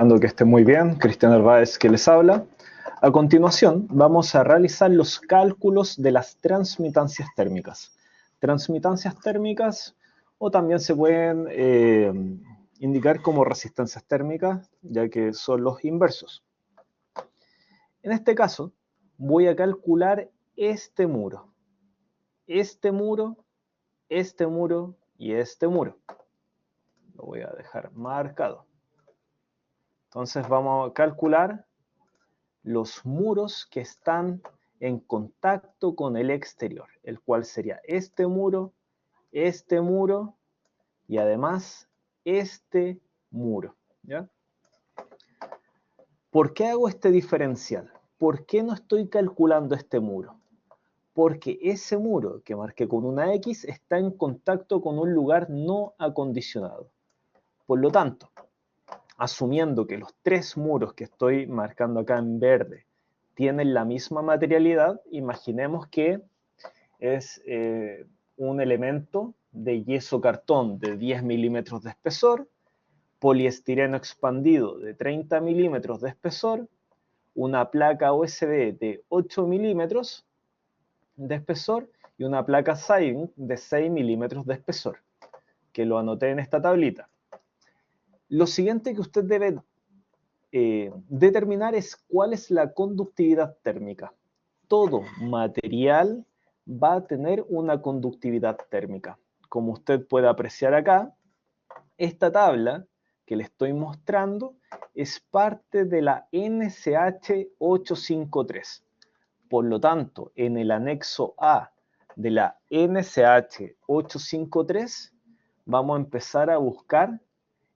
Esperando que esté muy bien. Cristian Narváez que les habla. A continuación, vamos a realizar los cálculos de las transmitancias térmicas. Transmitancias térmicas, o también se pueden indicar como resistencias térmicas, ya que son los inversos. En este caso, voy a calcular este muro y este muro. Lo voy a dejar marcado. Entonces vamos a calcular los muros que están en contacto con el exterior, el cual sería este muro y además este muro, ¿ya? ¿Por qué hago este diferencial? ¿Por qué no estoy calculando este muro? Porque ese muro que marqué con una X está en contacto con un lugar no acondicionado. Por lo tanto, asumiendo que los tres muros que estoy marcando acá en verde tienen la misma materialidad, imaginemos que es un elemento de yeso cartón de 10 milímetros de espesor, poliestireno expandido de 30 milímetros de espesor, una placa USB de 8 milímetros de espesor y una placa siding de 6 milímetros de espesor, que lo anoté en esta tablita. Lo siguiente que usted debe determinar es cuál es la conductividad térmica. Todo material va a tener una conductividad térmica. Como usted puede apreciar acá, esta tabla que le estoy mostrando es parte de la NCH 853. Por lo tanto, en el anexo A de la NCH 853 vamos a empezar a buscar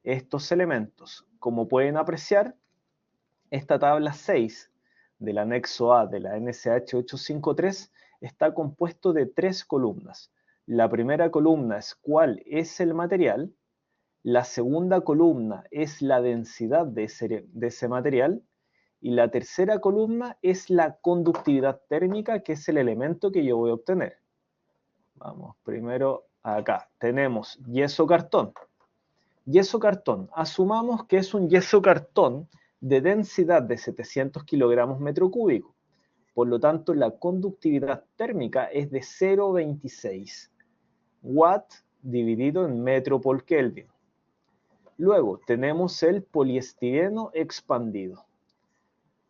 estos elementos. Como pueden apreciar, esta tabla 6 del anexo A de la NCH 853 está compuesto de tres columnas. La primera columna es cuál es el material, la segunda columna es la densidad de ese material y la tercera columna es la conductividad térmica, que es el elemento que yo voy a obtener. Vamos primero acá. Tenemos yeso cartón. Yeso cartón. Asumamos que es un yeso cartón de densidad de 700 kilogramos metro cúbico. Por lo tanto, la conductividad térmica es de 0,26 watt dividido en metro por Kelvin. Luego tenemos el poliestireno expandido.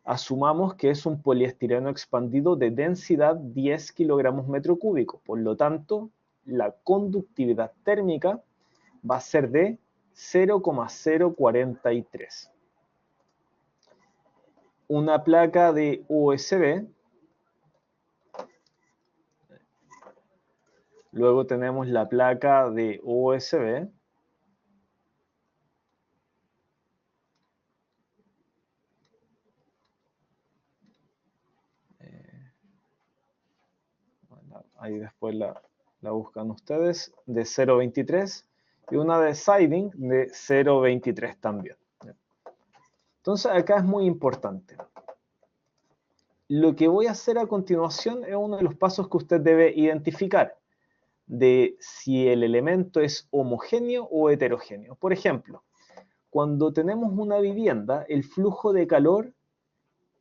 Asumamos que es un poliestireno expandido de densidad 10 kilogramos metro cúbico. Por lo tanto, la conductividad térmica va a ser de 0,043. Una placa de USB. Luego tenemos la placa de USB. Ahí después la buscan ustedes, de 0,23. Y una de siding de 0,23 también. Entonces acá es muy importante. Lo que voy a hacer a continuación es uno de los pasos que usted debe identificar de si el elemento es homogéneo o heterogéneo. Por ejemplo, cuando tenemos una vivienda, el flujo de calor,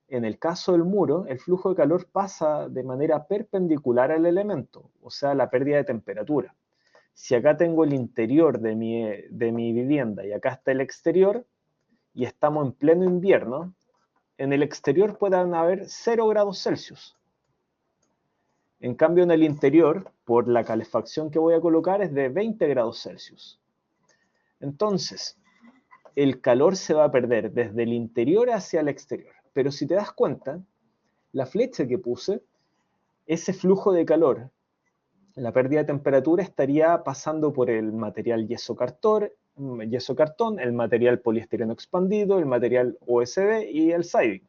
en el caso del muro, el flujo de calor pasa de manera perpendicular al elemento, o sea, la pérdida de temperatura. Si acá tengo el interior de mi vivienda y acá está el exterior, y estamos en pleno invierno, en el exterior pueden haber 0 grados Celsius. En cambio, en el interior, por la calefacción que voy a colocar, es de 20 grados Celsius. Entonces, el calor se va a perder desde el interior hacia el exterior. Pero si te das cuenta, la flecha que puse, ese flujo de calor, la pérdida de temperatura estaría pasando por el material yeso cartón, el material poliestireno expandido, el material USB y el siding.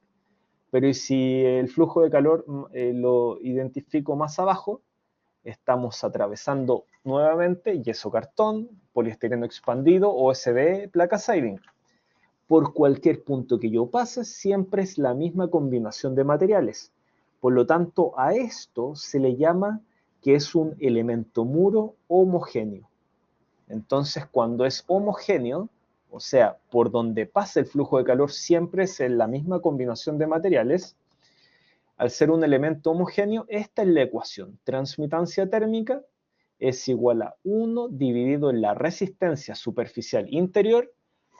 Pero ¿y si el flujo de calor lo identifico más abajo? Estamos atravesando nuevamente yeso cartón, poliestireno expandido, USB, placa siding. Por cualquier punto que yo pase, siempre es la misma combinación de materiales. Por lo tanto, a esto se le llama que es un elemento muro homogéneo. Entonces, cuando es homogéneo, o sea, por donde pasa el flujo de calor siempre es en la misma combinación de materiales, al ser un elemento homogéneo, esta es la ecuación. Transmitancia térmica es igual a 1 dividido en la resistencia superficial interior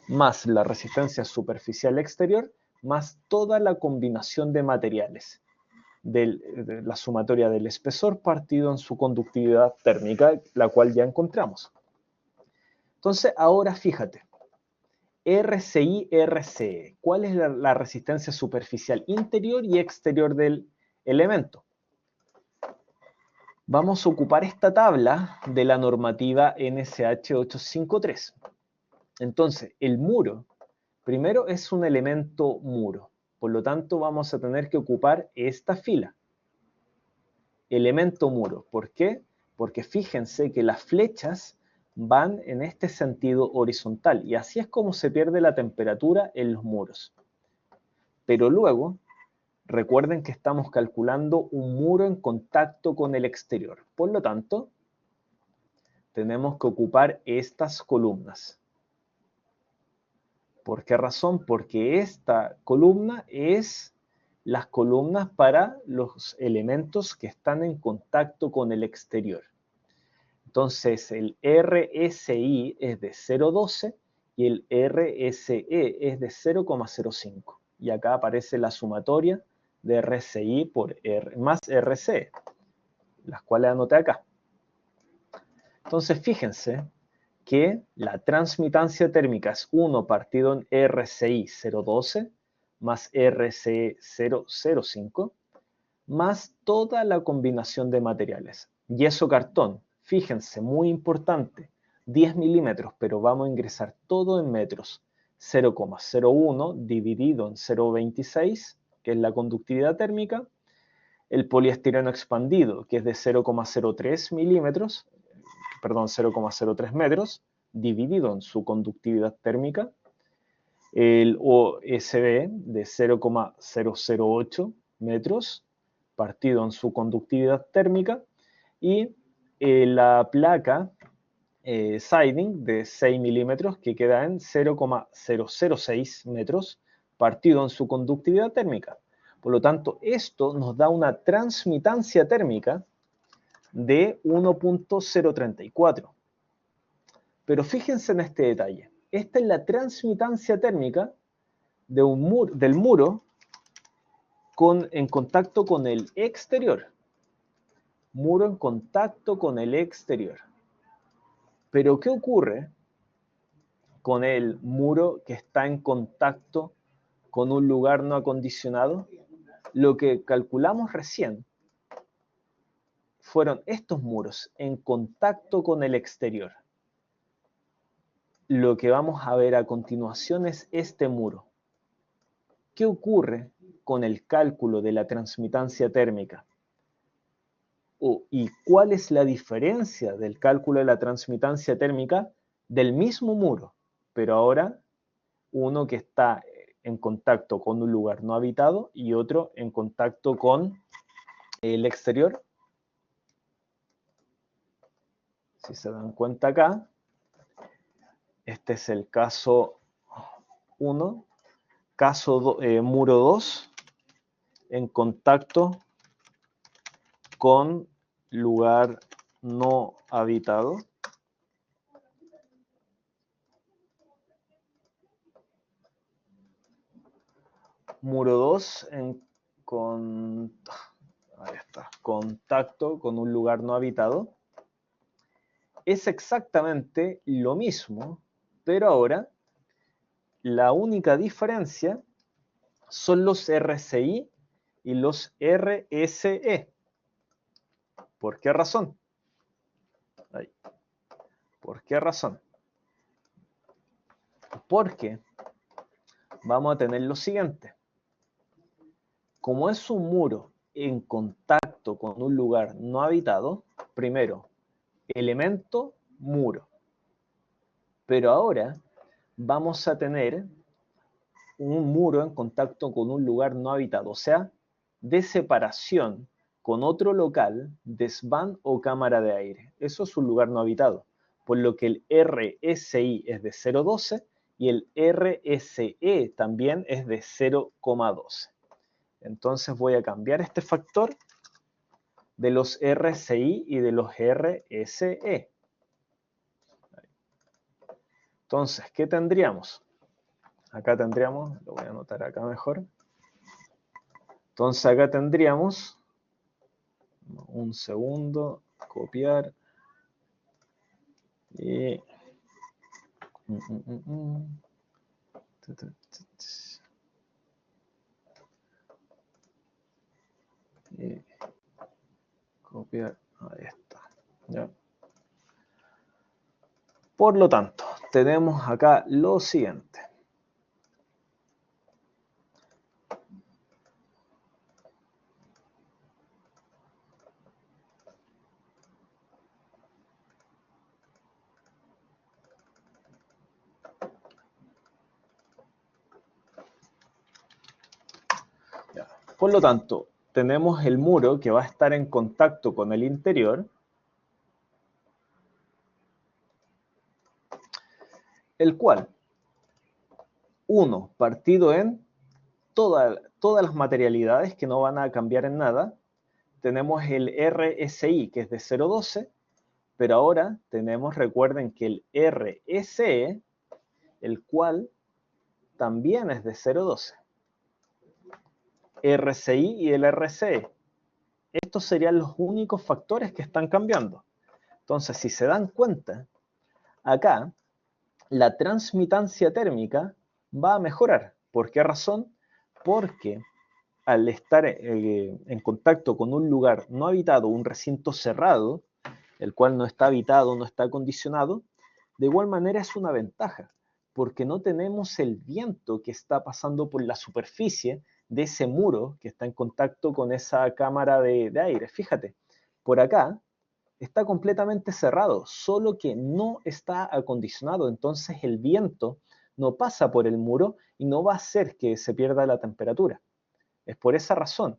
más la resistencia superficial exterior más toda la combinación de materiales de la sumatoria del espesor partido en su conductividad térmica, la cual ya encontramos. Entonces, ahora fíjate, RCI, RCE, ¿cuál es la resistencia superficial interior y exterior del elemento? Vamos a ocupar esta tabla de la normativa NSH 853. Entonces, el muro, primero es un elemento muro, por lo tanto vamos a tener que ocupar esta fila. Elemento muro, ¿por qué? Porque fíjense que las flechas van en este sentido horizontal y así es como se pierde la temperatura en los muros. Pero luego, recuerden que estamos calculando un muro en contacto con el exterior. Por lo tanto, tenemos que ocupar estas columnas. ¿Por qué razón? Porque esta columna es las columnas para los elementos que están en contacto con el exterior. Entonces, el RSI es de 0,12 y el RSE es de 0,05. Y acá aparece la sumatoria de RSI por R más RCE, las cuales anoté acá. Entonces, fíjense que la transmitancia térmica es 1 partido en RCI 0,12 más RCE 0,05 más toda la combinación de materiales. Yeso cartón, fíjense, muy importante, 10 milímetros, pero vamos a ingresar todo en metros. 0,01 dividido en 0,26, que es la conductividad térmica. El poliestireno expandido, que es de 0,03 milímetros, perdón, 0,03 metros, dividido en su conductividad térmica. El OSB de 0,008 metros, partido en su conductividad térmica, y la placa siding de 6 milímetros que queda en 0,006 metros, partido en su conductividad térmica. Por lo tanto, esto nos da una transmitancia térmica de 1.034. Pero fíjense en este detalle. Esta es la transmitancia térmica de del muro en contacto con el exterior. Muro en contacto con el exterior. Pero ¿qué ocurre con el muro que está en contacto con un lugar no acondicionado? Lo que calculamos recién fueron estos muros en contacto con el exterior. Lo que vamos a ver a continuación es este muro. ¿Qué ocurre con el cálculo de la transmitancia térmica? ¿Y cuál es la diferencia del cálculo de la transmitancia térmica del mismo muro, pero ahora uno que está en contacto con un lugar no habitado y otro en contacto con el exterior? Si se dan cuenta acá, este es el caso 1, caso muro 2, en contacto con lugar no habitado. Muro 2 ahí está, contacto con un lugar no habitado. Es exactamente lo mismo, pero ahora la única diferencia son los RCI y los RSE. ¿Por qué razón? Ahí. ¿Por qué razón? Porque vamos a tener lo siguiente. Como es un muro en contacto con un lugar no habitado, primero, elemento, muro. Pero ahora vamos a tener un muro en contacto con un lugar no habitado, o sea, de separación con otro local, desván o cámara de aire. Eso es un lugar no habitado, por lo que el RSI es de 0,12 y el RSE también es de 0,12. Entonces voy a cambiar este factor de los RSI y de los RSE. Entonces, ¿qué tendríamos? Acá tendríamos, lo voy a anotar acá mejor. Entonces acá tendríamos, un segundo, copiar y y copiar, ahí está. ¿Ya? Por lo tanto, tenemos acá lo siguiente. Ya. Por lo tanto, tenemos el muro que va a estar en contacto con el interior, el cual, uno, partido en todas las materialidades que no van a cambiar en nada, tenemos el RSI que es de 0,12, pero ahora tenemos, recuerden que el RSE, el cual también es de 0,12. RSI y el RSE. Estos serían los únicos factores que están cambiando. Entonces, si se dan cuenta, acá la transmitancia térmica va a mejorar. ¿Por qué razón? Porque al estar en contacto con un lugar no habitado, un recinto cerrado, el cual no está habitado, no está acondicionado, de igual manera es una ventaja, porque no tenemos el viento que está pasando por la superficie de ese muro que está en contacto con esa cámara de aire. Fíjate, por acá está completamente cerrado, solo que no está acondicionado, entonces el viento no pasa por el muro y no va a hacer que se pierda la temperatura. Es por esa razón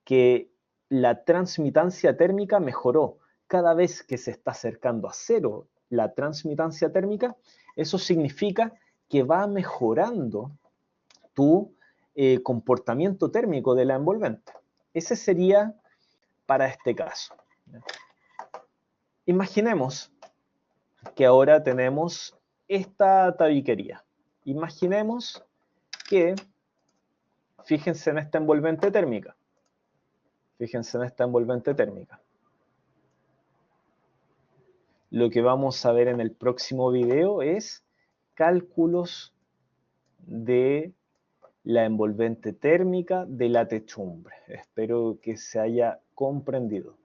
que la transmitancia térmica mejoró. Cada vez que se está acercando a cero la transmitancia térmica, eso significa que va mejorando tu comportamiento térmico de la envolvente. Ese sería para este caso. Imaginemos que ahora tenemos esta tabiquería. Imaginemos que, fíjense en esta envolvente térmica. Fíjense en esta envolvente térmica. Lo que vamos a ver en el próximo video es cálculos de la envolvente térmica de la techumbre. Espero que se haya comprendido.